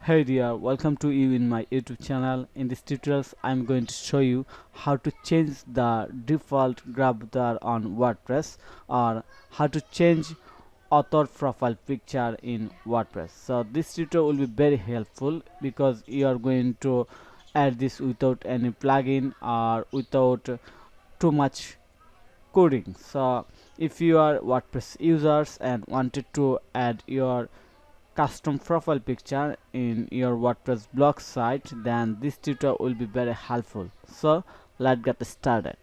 Hey there, welcome to you in my YouTube channel. In this tutorials I'm going to show you how to change the default gravatar on WordPress, or how to change author profile picture in WordPress. So this tutorial will be very helpful because you are going to add this without any plugin or without too much coding. So if you are WordPress users and wanted to add your custom profile picture in your WordPress blog site, then this tutorial will be very helpful. So let's get started.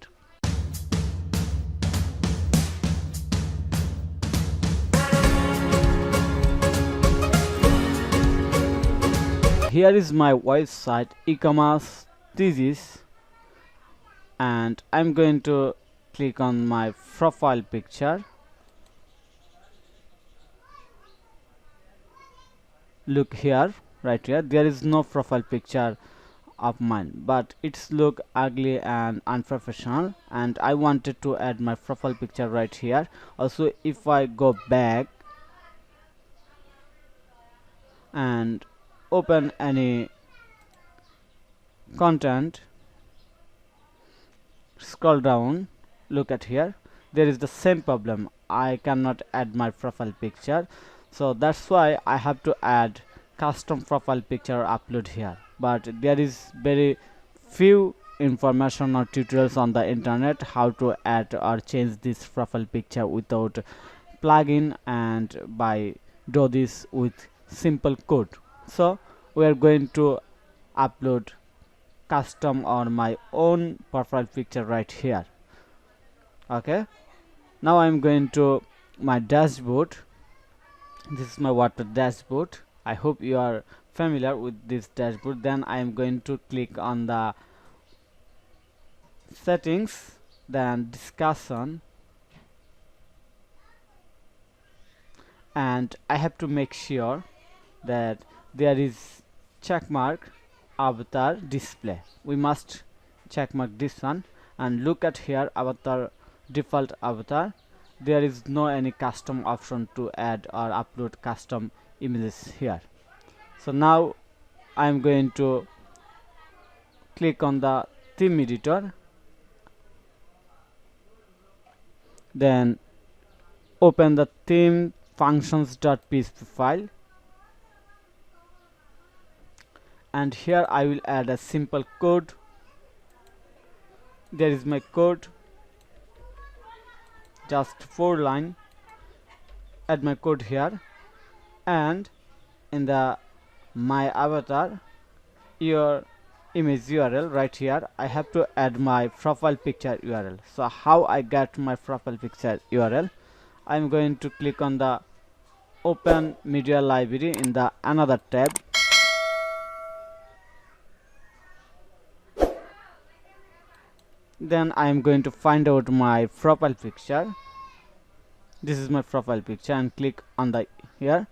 Here is my website e-commerce thesis, and I'm going to click on my profile picture. Look here, right here, there is no profile picture of mine, but it's look ugly and unprofessional, and I wanted to add my profile picture right here. Also, if I go back and open any content, scroll down, look at here, there is the same problem. I cannot add my profile picture, so that's why I have to add custom profile picture upload here. But there is very few information or tutorials on the internet how to add or change this profile picture without plugin and by do this with simple code. So we are going to upload custom or my own profile picture right here. Okay, now I'm going to my dashboard. This is my WordPress dashboard. I hope you are familiar with this dashboard. Then I am going to click on the settings, then discussion, and I have to make sure that there is checkmark avatar display. We must checkmark this one, and look at here, avatar, default avatar. There is no any custom option to add or upload custom images here. So now I am going to click on the theme editor, then open the theme functions.php file, and here I will add a simple code. There is my code, just 4 line. Add my code here, and in the my avatar, your image URL right here, I have to add my profile picture URL. So how I get my profile picture URL? I'm going to click on the open media library in the another tab, then I am going to find out my profile picture. This is my profile picture, and click on the here.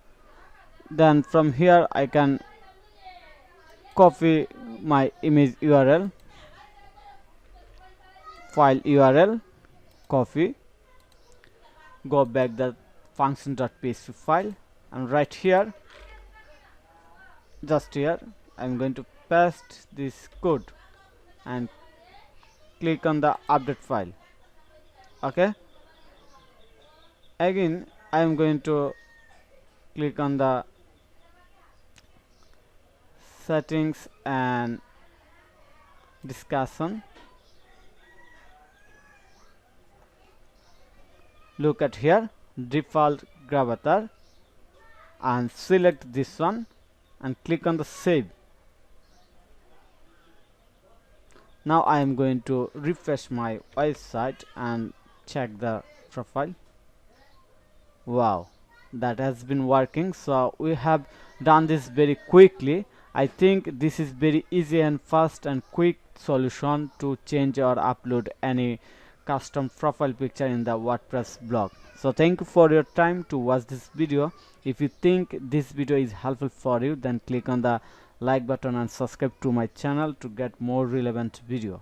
Then from here I can copy my image URL, file URL, copy, go back the function.php file, and right here, just here, I'm going to paste this code and click on the update file. Okay, again I am going to click on the settings and discussion. Look at here, default gravatar, and select this one and click on the save. Now I am going to refresh my website and check the profile. Wow, that has been working. So we have done this very quickly. I think this is very easy and fast and quick solution to change or upload any custom profile picture in the WordPress blog. So thank you for your time to watch this video. If you think this video is helpful for you, then click on the like button and subscribe to my channel to get more relevant video.